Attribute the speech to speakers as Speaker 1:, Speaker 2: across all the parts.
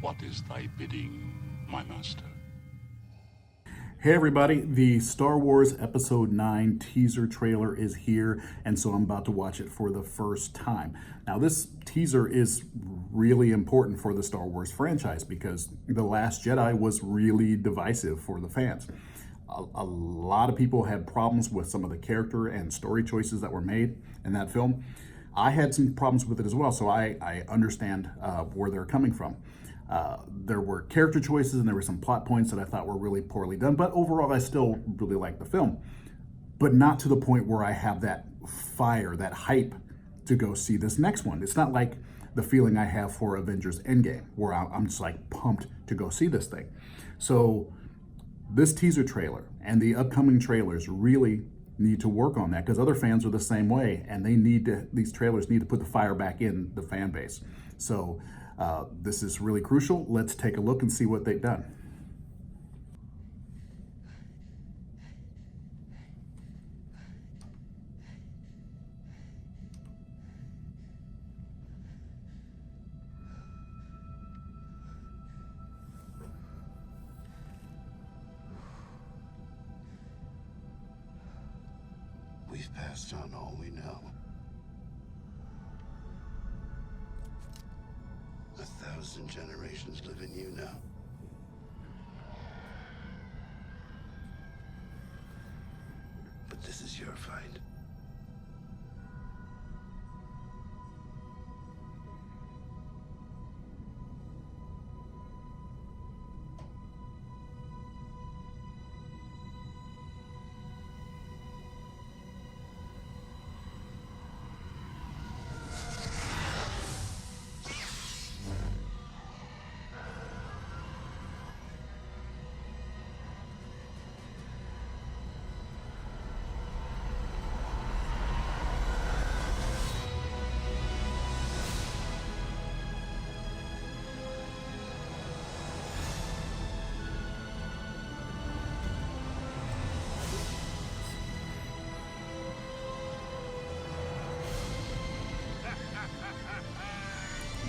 Speaker 1: What is thy bidding, my master?
Speaker 2: Hey everybody, the Star Wars Episode 9 teaser trailer is here, and so I'm about to watch it for the first time. Now this teaser is really important for the Star Wars franchise because The Last Jedi was really divisive for the fans. A lot of people had problems with some of the character and story choices that were made in that film. I had some problems with it as well, so I understand where they're coming from. There were character choices and there were some plot points that I thought were really poorly done, but overall I still really liked the film. But not to the point where I have that fire, that hype to go see this next one. It's not like the feeling I have for Avengers Endgame, where I'm just like pumped to go see this thing. So this teaser trailer and the upcoming trailers really need to work on that because other fans are the same way, and these trailers need to put the fire back in the fan base. So this is really crucial. Let's take a look and see what they've done.
Speaker 1: We've passed on all we know. 1,000 generations live in you now. But this is your fight.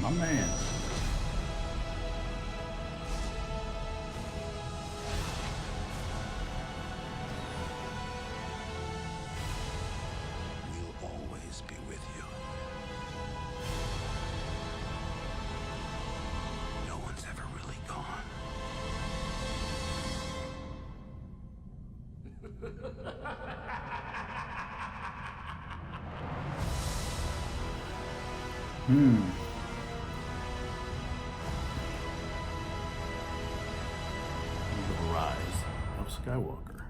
Speaker 2: My man.
Speaker 1: We'll always be with you. No one's ever really gone.
Speaker 2: The Rise of Skywalker.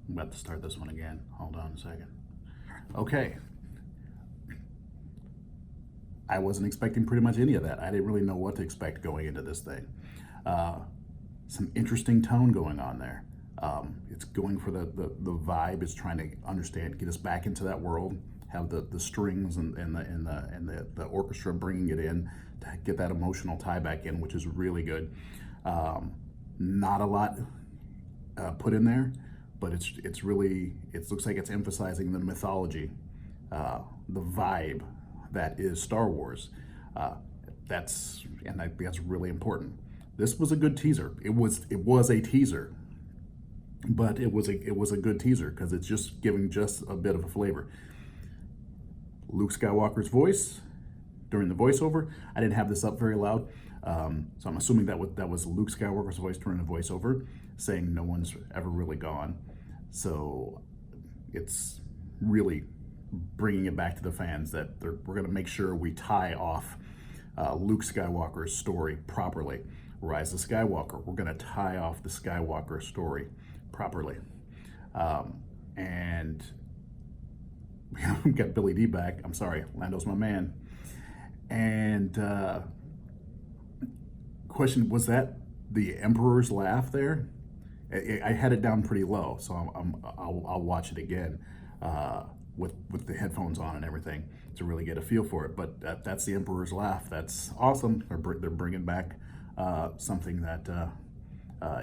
Speaker 2: I'm about to start this one again. Hold on a second. Okay. I wasn't expecting pretty much any of that. I didn't really know what to expect going into this thing. Some interesting tone going on there. It's going for the vibe. It's trying to understand, get us back into that world. Have the strings and the orchestra bringing it in to get that emotional tie back in, which is really good. Not a lot put in there, but it's really, it looks like it's emphasizing the mythology, the vibe that is Star Wars. That's really important. This was a good teaser. It was a teaser, but it was a good teaser because it's just giving just a bit of a flavor. Luke Skywalker's voice during the voiceover. I didn't have this up very loud, so I'm assuming that was Luke Skywalker's voice during the voiceover, saying no one's ever really gone. So it's really bringing it back to the fans that we're going to make sure we tie off Luke Skywalker's story properly. Rise of Skywalker, we're going to tie off the Skywalker story properly. And we got Billy D back. I'm sorry, Lando's my man. And question, was that the Emperor's laugh there? I had it down pretty low, so I'll watch it again with the headphones on and everything to really get a feel for it. But that's the Emperor's laugh. That's awesome. They're bringing back something that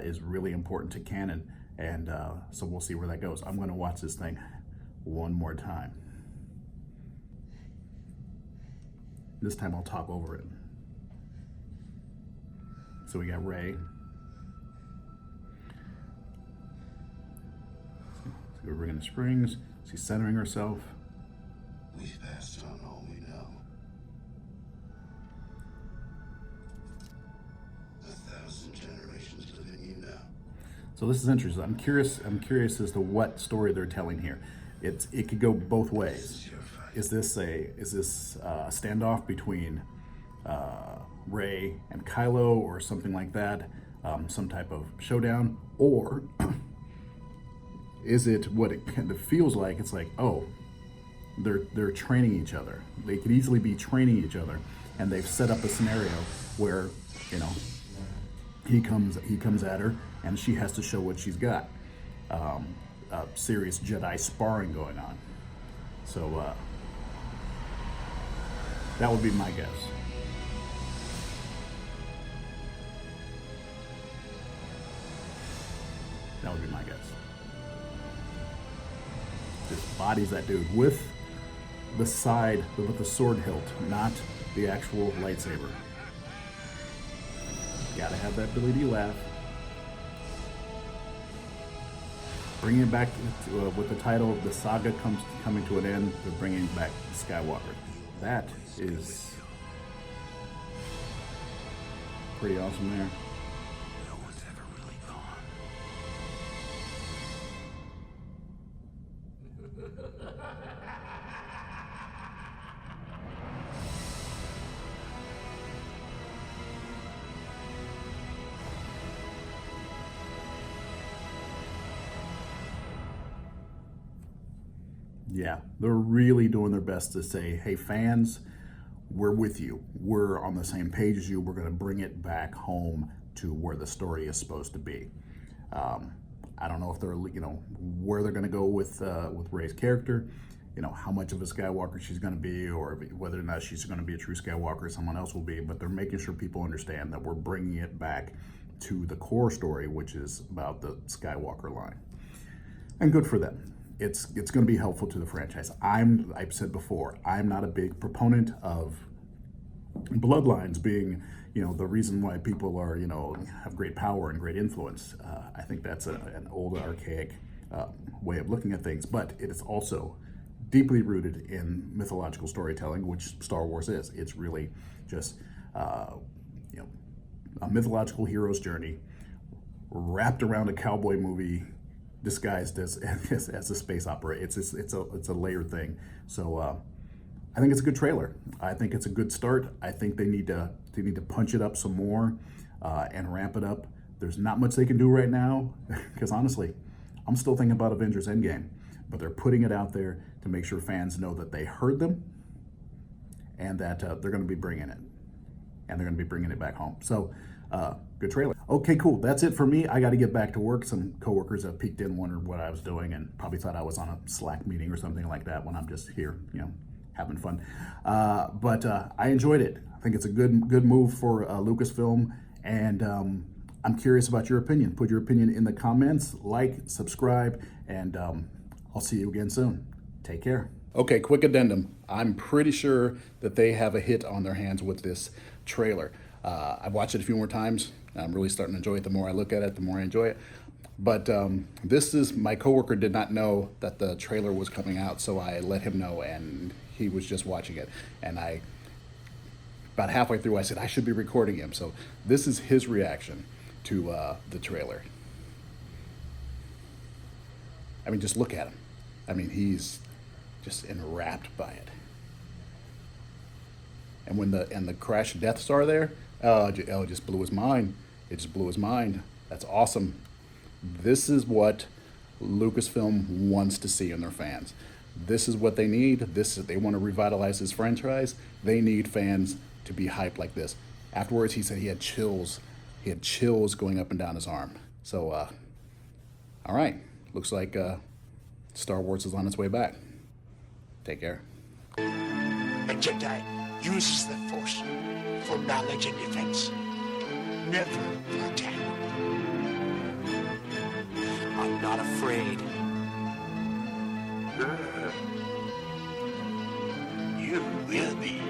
Speaker 2: is really important to canon, and so we'll see where that goes. I'm going to watch this thing one more time. This time I'll talk over it. So we got Rey. So we're bringing the springs. She's centering herself.
Speaker 1: We've passed on all we know. 1,000 generations live in you now.
Speaker 2: So this is interesting. I'm curious as to what story they're telling here. It could go both ways. Is this a standoff between Rey and Kylo or something like that? Some type of showdown, or is it what it kind of feels like? It's like, oh, they're training each other. They could easily be training each other, and they've set up a scenario where, you know, he comes at her, and she has to show what she's got. Serious Jedi sparring going on. So that would be my guess. That would be my guess. Just bodies that dude with the side, with the sword hilt, not the actual lightsaber. Gotta have that Billy D laugh. Bringing it back to, with the title, the saga coming to an end. They're bringing back Skywalker. That is pretty awesome there.
Speaker 1: No one's ever really gone.
Speaker 2: Yeah, they're really doing their best to say, hey, fans, we're with you. We're on the same page as you. We're going to bring it back home to where the story is supposed to be. I don't know if they're, you know, where they're going to go with Rey's character, you know, how much of a Skywalker she's going to be, or whether or not she's going to be a true Skywalker, someone else will be. But they're making sure people understand that we're bringing it back to the core story, which is about the Skywalker line. And good for them. It's going to be helpful to the franchise. I've said before, I'm not a big proponent of bloodlines being, you know, the reason why people are, you know, have great power and great influence. I think that's an old, archaic way of looking at things, but it is also deeply rooted in mythological storytelling, which Star Wars is. It's really just, you know, a mythological hero's journey wrapped around a cowboy movie disguised as a space opera. It's a layered thing. So I think it's a good trailer. I think it's a good start. I think they need to punch it up some more and ramp it up. There's not much they can do right now because honestly, I'm still thinking about Avengers Endgame, but they're putting it out there to make sure fans know that they heard them and that they're going to be bringing it, and they're going to be bringing it back home. So good trailer. Okay, cool. That's it for me. I got to get back to work. Some coworkers have peeked in, wondered what I was doing, and probably thought I was on a Slack meeting or something like that when I'm just here, you know, having fun. But I enjoyed it. I think it's a good move for Lucasfilm, and I'm curious about your opinion. Put your opinion in the comments, like, subscribe, and I'll see you again soon. Take care. Okay, quick addendum. I'm pretty sure that they have a hit on their hands with this trailer. I've watched it a few more times. I'm really starting to enjoy it. The more I look at it, the more I enjoy it. But my coworker did not know that the trailer was coming out, so I let him know, and he was just watching it. And about halfway through, I said I should be recording him. So this is his reaction to the trailer. I mean, just look at him. I mean, he's just enwrapped by it. And when the crash Death Star there, it just blew his mind. It just blew his mind. That's awesome. This is what Lucasfilm wants to see in their fans. This is what they need. They want to revitalize this franchise. They need fans to be hyped like this. Afterwards, he said he had chills. He had chills going up and down his arm. So, all right. Looks like Star Wars is on its way back. Take care.
Speaker 3: A Jedi uses the Force for knowledge and defense, never for attack. I'm not afraid. You will be.